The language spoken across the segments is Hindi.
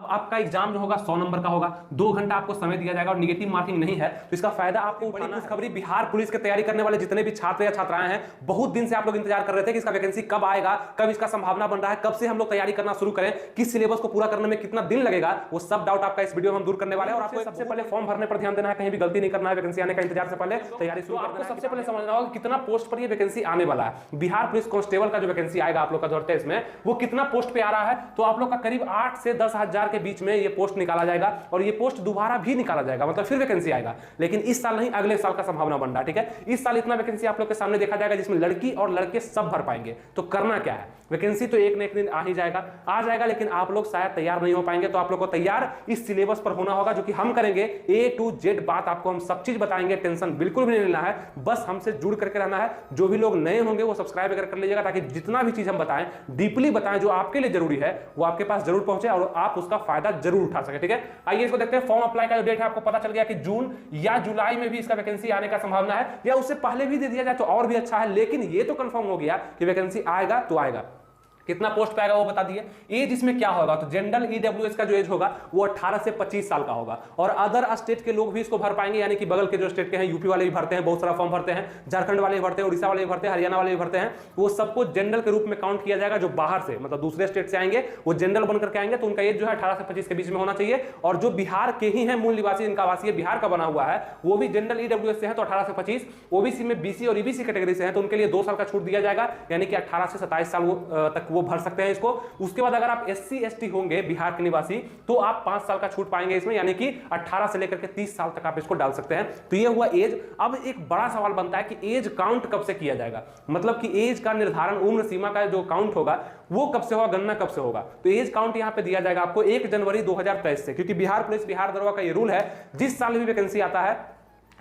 आपका एग्जाम जो होगा 100 नंबर का होगा, 2 घंटा आपको समय दिया जाएगा और निगेटिव मार्किंग नहीं है, तो इसका फायदा आपको बड़ी खुशखबरी बिहार पुलिस की तैयारी करने वाले जितने भी छात्र या छात्राएं हैं, बहुत दिन से आप लोग इंतजार कर रहे थे कि इसका वैकेंसी कब आएगा, कब इसका संभावना बन रहा है, कब से हम लोग तैयारी करना शुरू करें, किस सिलेबस को पूरा करने में कितना दिन लगेगा, वो सब डाउट आपका इस वीडियो में हम दूर करने वाले हैं। और आपको सबसे पहले फॉर्म भरने पर ध्यान देना है, कहीं भी गलती नहीं करना है, वैकेंसी आने का इंतजार से पहले तैयारी शुरू करना है। आपको सबसे पहले समझना होगा कितना पोस्ट पर ये वैकेंसी आने वाला है। बिहार पुलिस कांस्टेबल का जो वैकेंसी आएगा आप लोग का 2023 में, वो कितना पोस्ट पे आ रहा है, तो आप लोग का करीब 8 से 10 हजार के बीच में ये पोस्ट निकाला जाएगा और ये पोस्ट दोबारा भी निकाला जाएगा, मतलब फिर वैकेंसी आएगा, लेकिन इस साल नहीं, अगले साल का संभावना बन रहा है। ठीक है, इस साल इतना वैकेंसी आप लोग के सामने देखा जाएगा जिसमें लड़की और लड़के सब भर पाएंगे। तो करना क्या है, वैकेंसी तो एक न एक दिन आ ही जाएगा, लेकिन आप लोग शायद तैयार नहीं हो पाएंगे। तो आप लोग को तैयार इस सिलेबस पर होना होगा, जो कि हम करेंगे A to Z बात, आपको हम सब चीज बताएंगे, टेंशन बिल्कुल भी नहीं लेना है, बस हमसे जुड़ करके रहना है। जो भी लोग नए होंगे वो सब्सक्राइब अगर कर लीजिएगा, ताकि जितना भी चीज हम बताएं डीपली बताएं, जो आपके लिए जरूरी है वो आपके पास जरूर पहुंचे और आप उसका फायदा जरूर उठा सके। ठीक है, आइए इसको देखते हैं। फॉर्म अप्लाई का जो डेट है आपको पता चल गया कि जून या जुलाई में भी इसका वैकेंसी आने का संभावना है, या उससे पहले भी दे दिया जाए तो और भी अच्छा है, लेकिन ये तो कंफर्म हो गया कि वैकेंसी आएगा तो आएगा। कितना पोस्ट पे आएगा वो बता दिए। एज इसमें क्या होगा, तो जनरल ईडब्ल्यूएस का जो एज होगा वो 18 से 25 साल का होगा, और अदर स्टेट के लोग भी इसको भर पाएंगे, यानी कि बगल के जो स्टेट के हैं, यूपी वाले भी भरते हैं, बहुत सारा फॉर्म भरते हैं, झारखंड वाले भी भरते हैं, उड़ीसा वाले भी भरते हैं, हरियाणा वाले भी भरते हैं, वो सबको जनरल के रूप में काउंट किया जाएगा। जो बाहर से मतलब दूसरे स्टेट से आएंगे वो जनरल बनकर के आएंगे, तो उनका एज जो है 18 से 25 के बीच में होना चाहिए। और जो बिहार के ही है मूल निवासी, जिनका आवासीय बिहार का बना हुआ है, वो भी जनरल ईडब्ल्यूएस से है, तो 18 से 25। ओबीसी में बीसी और ईबीसी कैटेगरी से है, तो उनके लिए 2 साल का छूट दिया जाएगा, यानी कि 18 से 27 साल तक वो भर सकते हैं इसको। उसके बाद अगर आप एससी एसटी होंगे बिहार के निवासी, तो आप 5 साल का छूट पाएंगे इसमें, यानी कि 18 से लेकर के 30 साल तक आप इसको डाल सकते हैं। तो ये हुआ एज। अब एक बड़ा सवाल बनता है कि एज काउंट कब से किया जाएगा, मतलब कि एज का निर्धारण, उम्र सीमा का जो काउंट होगा वो कब से होगा, गणना कब से होगा। तो एज काउंट यहां पे दिया जाएगा आपको 1 जनवरी 2023 से, क्योंकि बिहार पुलिस बिहार दरोगा का ये रूल है, जिस साल भी वैकेंसी आता है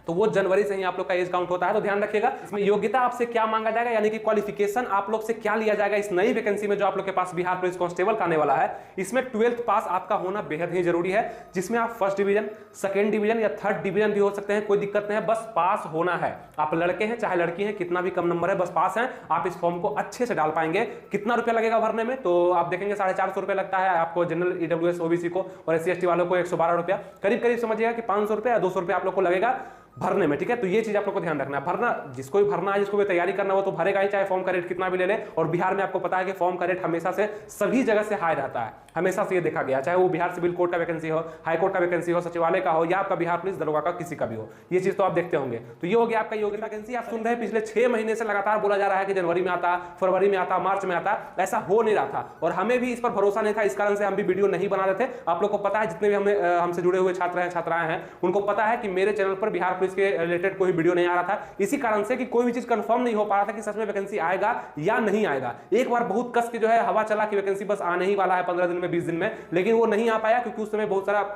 तो वो जनवरी से ही आप लोग का एज काउंट होता है। तो ध्यान रखिएगा, इसमें योग्यता आपसे क्या मांगा जाएगा, यानी कि क्वालिफिकेशन आप लोग से क्या लिया जाएगा इस नई वैकेंसी में जो आप लोग के पास बिहार पुलिस कांस्टेबल का आने वाला है। इसमें 12th पास आपका होना बेहद ही जरूरी है, जिसमें आप फर्स्ट डिवीजन, सेकंड डिवीजन या थर्ड डिवीजन भी हो सकते हैं, कोई दिक्कत नहीं है, बस पास होना है। आप लड़के हैं चाहे लड़की हैं, कितना भी कम नंबर है, बस पास हैं, आप इस फॉर्म को अच्छे से डाल पाएंगे। कितना रुपया लगेगा भरने में, तो आप देखेंगे 450 रुपया लगता है आपको जनरल ईडब्ल्यूएस ओबीसी को, और एससी एसटी वालों को 112 रुपया, करीब करीब समझिएगा कि 500 रुपया या 200 रुपया आप लोग को लगेगा भरने में। ठीक है, तो ये चीज आप लोग को ध्यान रखना है। भरना जिसको भी भरना है, जिसको भी तैयारी करना हो तो भरेगा ही, चाहे फॉर्म का रेट कितना भी ले ले। और बिहार में आपको पता है कि फॉर्म का रेट हमेशा से सभी जगह से हाई रहता है, हमेशा से ये देखा गया, चाहे वो बिहार सिविल कोर्ट का वैकेंसी हो, हाई कोर्ट का वैकेंसी हो, सचिवालय का हो, या आपका बिहार पुलिस दरोगा का किसी का भी हो, ये चीज तो आप देखते होंगे। तो ये हो गया आपका योग्यता। वैकेंसी आप सुन रहे हैं पिछले 6 महीने से लगातार बोला जा रहा है कि जनवरी में आता, फरवरी में आता, मार्च में आता, ऐसा हो नहीं रहा था, और हमें भी इस पर भरोसा नहीं था, इस कारण से हम भी वीडियो नहीं बना रहे थे। आप लोग को पता है, जितने भी हमसे जुड़े हुए छात्र हैं छात्राएं हैं, उनको पता है कि मेरे चैनल पर बिहार पुलिस के रिलेटेड कोई वीडियो नहीं आ रहा था, इसी कारण से कि कोई भी चीज कंफर्म नहीं हो पा रहा था कि सच में वैकेंसी आएगा या नहीं आएगा। एक बार बहुत कस के जो है हवा चला कि वैकेंसी बस आने ही वाला है 15 दिन में, 20 दिन में, लेकिन वो नहीं आ पाया, क्योंकि उस समय बहुत सारा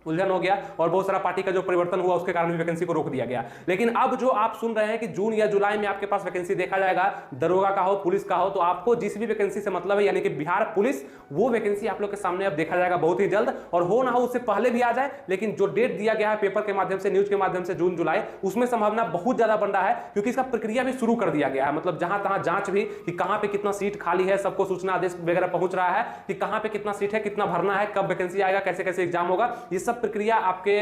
उलझन हो गया और बहुत सारा पार्टी का जो परिवर्तन हुआ उसके कारण भी वैकेंसी को रोक दिया गया। लेकिन अब जो आप सुन रहे हैं कि जून या जुलाई में आपके पास वैकेंसी देखा जाएगा, दरोगा का हो, पुलिस का हो, तो आपको जिस भी वैकेंसी से मतलब है, यानी कि बिहार पुलिस, वो वैकेंसी आप लोग के सामने अब देखा जाएगा बहुत ही जल्द, और हो ना हो उससे पहले भी आ जाए, लेकिन जो डेट दिया गया है पेपर के माध्यम से, न्यूज के माध्यम से, जून जुलाई, उसमें संभावना बहुत ज्यादा बन रहा है, क्योंकि इसका प्रक्रिया भी शुरू कर दिया गया है। मतलब जहां तहां जांच भी कि कहां पे कितना सीट खाली है, सबको सूचना आदेश वगैरह पहुंच रहा है कि कहां पे कितना सीट है, कितना भरना है, कब वैकेंसी आएगा, कैसे कैसे एग्जाम होगा, ये सब प्रक्रिया आपके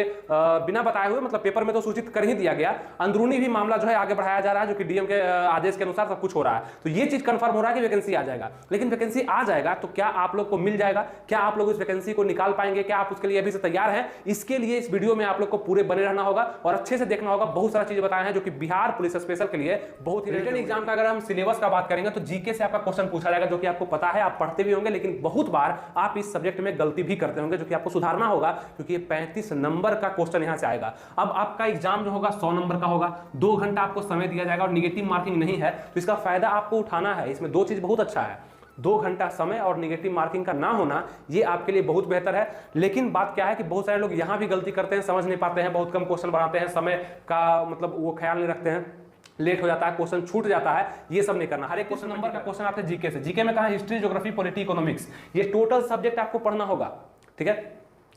बिना बताए हुए, मतलब पेपर में तो सूचित कर ही दिया गया, अंदरूनी भी मामला जो है आगे बढ़ाया जा रहा है, जो कि डीएम के आदेश के अनुसार सब कुछ हो रहा है। तो ये चीज कंफर्म हो रहा है कि वैकेंसी आ जाएगा। लेकिन वैकेंसी आ जाएगा तो क्या आप लोग को मिल जाएगा, क्या आप लोग इस वैकेंसी को निकाल पाएंगे, क्या आप उसके लिए अभी से तैयार हैं? इसके लिए इस वीडियो में आप लोग को पूरे बने रहना होगा और अच्छे से देखना होगा। बहुत सारा चीज बताए हैं जो कि बिहार पुलिस स्पेशल के लिए बहुत ही रिटन एग्जाम का अगर हम सिलेबस का बात करेंगे तो जीके से आपका क्वेश्चन पूछा जाएगा, जो कि आपको पता है, आप पढ़ते भी होंगे, लेकिन बहुत बार आप इस सब्जेक्ट में गलती भी करते होंगे, जो कि आपको सुधारना होगा, क्योंकि ये 35 नंबर का क्वेश्चन यहां से आएगा। अब आपका एग्जाम जो होगा 100 नंबर का होगा, 2 घंटा आपको समय दिया जाएगा और निगेटिव मार्किंग नहीं है, तो इसका फायदा आपको उठाना है। इसमें 2 चीज बहुत अच्छा है, 2 घंटा समय और निगेटिव मार्किंग का ना होना, ये आपके लिए बहुत बेहतर है। लेकिन बात क्या है कि बहुत सारे लोग यहां भी गलती करते हैं, समझ नहीं पाते हैं, बहुत कम क्वेश्चन बनाते हैं, समय का मतलब वो ख्याल नहीं रखते हैं, लेट हो जाता है, क्वेश्चन छूट जाता है। ये सब नहीं करना। हर एक क्वेश्चन नंबर का क्वेश्चन आपसे जीके से, जीके में कहा हिस्ट्री, ज्योग्राफी, पॉलिटी, इकोनॉमिक्स, ये टोटल सब्जेक्ट आपको पढ़ना होगा। ठीक है,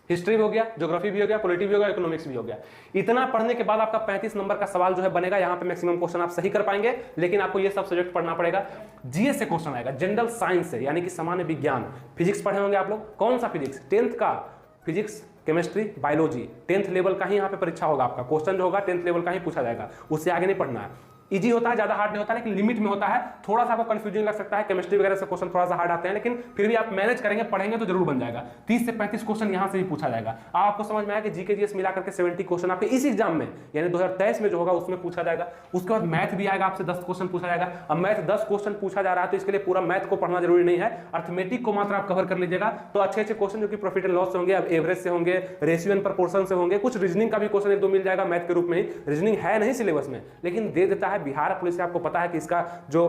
हिस्ट्री भी हो गया, ज्योग्राफी भी हो गया, पॉलिटी भी हो गया, इकोनॉमिक्स भी हो गया। इतना पढ़ने के बाद आपका 35 नंबर का सवाल जो है बनेगा। यहाँ पे मैक्सिमम क्वेश्चन आप सही कर पाएंगे, लेकिन आपको ये सब सब्जेक्ट पढ़ना पड़ेगा। जीएस से क्वेश्चन आएगा, जनरल साइंस से, यानी कि सामान्य विज्ञान। फिजिक्स पढ़े होंगे आप लोग, कौन सा फिजिक्स? 10th का physics, chemistry, biology 10th level का ही यहाँ पे परीक्षा होगा। आपका क्वेश्चन जो होगा 10th लेवल का ही पूछा जाएगा, उससे आगे नहीं पढ़ना है। इजी होता है, ज्यादा हार्ड नहीं होता, लेकिन लिमिट में होता है। थोड़ा सा आपको कंफ्यूजिंग लग सकता है, केमिस्ट्री वगैरह से क्वेश्चन थोड़ा सा हार्ड आते हैं, लेकिन फिर भी आप मैनेज करेंगे, पढ़ेंगे तो जरूर बन जाएगा। 30 से 35 क्वेश्चन यहाँ से ही पूछा जाएगा। अब आपको समझ में आया कि जीके जीएस मिला करके 70 क्वेश्चन आपके इस एग्जाम में यानी 2023 में जो होगा उसमें पूछा जाएगा। उसके बाद मैथ भी आएगा, आपसे 10 क्वेश्चन पूछा जाएगा। अब मैथ 10 क्वेश्चन पूछा जा रहा है तो इसके लिए पूरा मैथ को पढ़ना जरूरी नहीं है, अर्थमेटिक को मात्र आप कवर कर लीजिएगा तो अच्छे अच्छे क्वेश्चन जो कि प्रॉफिट एंड लॉस से होंगे, अब एवरेज से होंगे, रेशियो एंड प्रोपोर्शन से होंगे, कुछ रीजनिंग का भी क्वेश्चन एक दो मिल जाएगा मैथ के रूप में ही। रीजनिंग है नहीं सिलेबस में, लेकिन दे देता है बिहार पुलिस से। आपको पता है कि इसका जो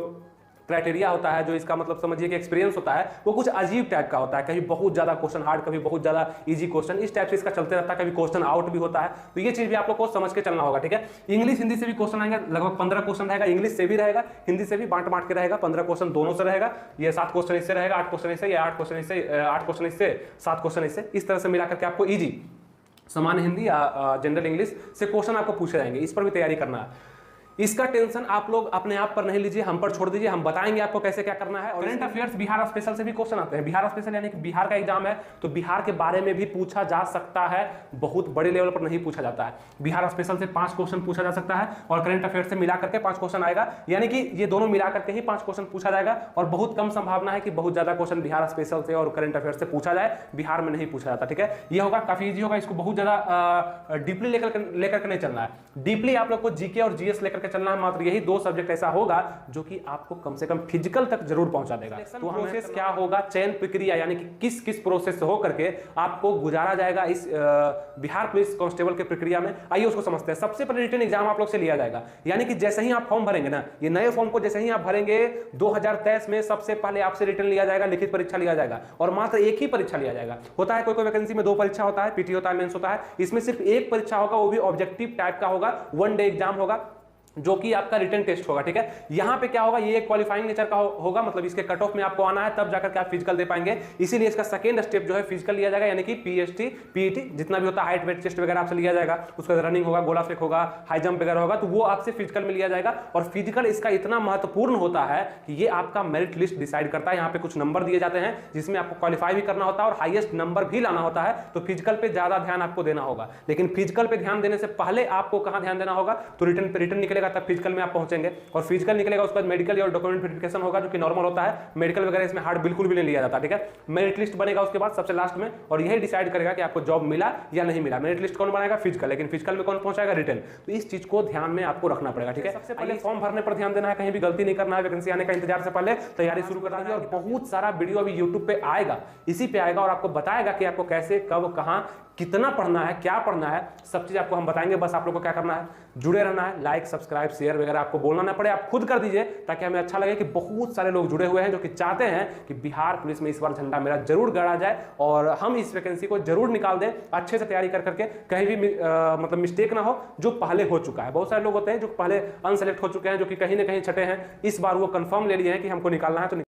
क्राइटेरिया होता है, जो इसका मतलब समझिए कि एक्सपीरियंस होता है, वो कुछ अजीब टाइप का होता है। कभी बहुत ज्यादा क्वेश्चन हार्ड, कभी बहुत ज्यादा इजी क्वेश्चन, इस टाइप से इसका चलते रहता है। कभी क्वेश्चन आउट भी होता है, तो ये चीज भी आप लोग को समझ के चलना होगा, ठीक है। इंग्लिश हिंदी से भी क्वेश्चन आएंगे, लगभग 15 क्वेश्चन रहेगा, इंग्लिश से भी रहेगा, हिंदी से भी बांट बांट के रहेगा। 15 क्वेश्चन दोनों से रहेगा, ये 7 क्वेश्चन इससे रहेगा, 8 क्वेश्चन इससे, 8 क्वेश्चन इससे, 8 क्वेश्चन इससे, 7 क्वेश्चन इससे, इस तरह से मिलाकर के आपको इजी सामान्य हिंदी या जनरल इंग्लिश से क्वेश्चन आपको पूछे जाएंगे। इस पर भी तैयारी करना है। इसका टेंशन आप लोग अपने आप पर नहीं लीजिए, हम पर छोड़ दीजिए, हम बताएंगे आपको कैसे क्या करना है। और करंट अफेयर्स बिहार स्पेशल से भी क्वेश्चन आते हैं। बिहार स्पेशल यानी कि बिहार का एग्जाम है तो बिहार के बारे में भी पूछा जा सकता है, बहुत बड़े लेवल पर नहीं पूछा जाता है। बिहार स्पेशल से 5 क्वेश्चन पूछा जा सकता है और करंट अफेयर्स से मिला करके 5 क्वेश्चन आएगा, यानी कि ये दोनों मिला करके ही 5 क्वेश्चन पूछा जाएगा। और बहुत कम संभावना है कि बहुत ज्यादा क्वेश्चन बिहार स्पेशल से और करंट अफेयर्स से पूछा जाए, बिहार में नहीं पूछा जाता, ठीक है। ये होगा काफी ईजी होगा, इसको बहुत ज्यादा डीपली लेकर के नहीं चलना है। डीपली आप लोग को जीके और जीएस लेकर के चलना है, मात्र यही 2 सब्जेक्ट ऐसा होगा जो कि आपको कम से कम फिजिकल तक जरूर पहुंचा देगा। तो प्रोसेस क्या होगा, चयन प्रक्रिया यानी कि किस किस प्रोसेस से होकर के आपको गुजारा जाएगा इस बिहार पुलिस कांस्टेबल के प्रक्रिया में, आइए उसको समझते हैं। सबसे पहले रिटन एग्जाम आप लोग से लिया जाएगा, यानी कि जैसे ही आप फॉर्म भरेंगे ना, ये नए फॉर्म को जैसे ही आप भरेंगे 2023 में सबसे पहले आपसे रिटन लिया जाएगा, लिखित परीक्षा लिया जाएगा और मात्र एक ही परीक्षा लिया जाएगा। होता है कोई कोई वैकेंसी में 2 परीक्षा होता है, पीटी होता है, मेंस होता है, इसमें सिर्फ एक परीक्षा होगा, वो भी ऑब्जेक्टिव टाइप का होगा, 1 डे एग्जाम होगा जो कि आपका रिटन टेस्ट होगा, ठीक है। यहां पे क्या होगा, ये एक क्वालिफाइंग नेचर का होगा, मतलब इसके कट ऑफ में आपको आना है तब जाकर के आप फिजिकल दे पाएंगे। इसीलिए इसका सेकंड स्टेप जो है फिजिकल लिया जाएगा, यानी कि पीएसटी पीईटी जितना भी होता है, हाइट वेट चेस्ट वगैरह आपसे लिया जाएगा। उसका रनिंग होगा, गोला फेंक होगा, हाई जंप वगैरह होगा, तो वो आपसे फिजिकल में लिया जाएगा। और फिजिकल इसका इतना महत्वपूर्ण होता है कि ये आपका मेरिट लिस्ट डिसाइड करता है। यहाँ पे कुछ नंबर दिए जाते हैं जिसमें आपको क्वालिफाई भी करना होता है और हाईएस्ट नंबर भी लाना होता है, तो फिजिकल पे ज्यादा ध्यान आपको देना होगा। लेकिन फिजिकल पे ध्यान देने से पहले आपको कहां ध्यान देना होगा, तो रिटन निकलेगा तब फिजिकल में आप पहुंचेंगे, और फिजिकल निकलेगा उसके बाद मेडिकल और डॉक्यूमेंट वेरिफिकेशन होगा जो कि नॉर्मल होता है। मेडिकल वगैरह इसमें हार्ड बिल्कुल भी नहीं लिया जाता, ठीक है। मेरिट लिस्ट बनेगा उसके बाद सबसे लास्ट में, और यही डिसाइड करेगा कि आपको जॉब मिला या नहीं मिला। मेरिट लिस्ट कौन बनाएगा, फिजिकल, लेकिन फिजिकल में कौन पहुंचाएगा, रिटन। तो इस चीज को ध्यान में आपको रखना पड़ेगा, ठीक है। सबसे पहले फॉर्म भरने पर ध्यान देना है, कहीं भी गलती नहीं करना है। वैकेंसी आने का इंतजार से पहले तैयारी शुरू करना है, और बहुत सारा वीडियो अभी यूट्यूब पे आएगा, इसी पे आएगा और आपको बताएगा कि आपको कैसे, कब, कहां, कितना पढ़ना है, क्या पढ़ना है, सब चीज आपको हम बताएंगे। बस आप लोग को क्या करना है, जुड़े रहना है, लाइक सब्सक्राइब शेयर वगैरह आपको बोलना ना पड़े, आप खुद कर दीजिए, ताकि हमें अच्छा लगे कि बहुत सारे लोग जुड़े हुए हैं जो कि चाहते हैं कि बिहार पुलिस में इस बार झंडा मेरा जरूर गड़ा जाए और हम इस वैकेंसी को जरूर निकाल दें, अच्छे से तैयारी कर करके, कहीं भी मतलब मिस्टेक ना हो जो पहले हो चुका है। बहुत सारे लोग होते हैं जो पहले अनसेलेक्ट हो चुके हैं, जो कि कहीं ना कहीं छठे हैं, इस बार वो कंफर्म ले लिए हैं कि हमको निकालना है तो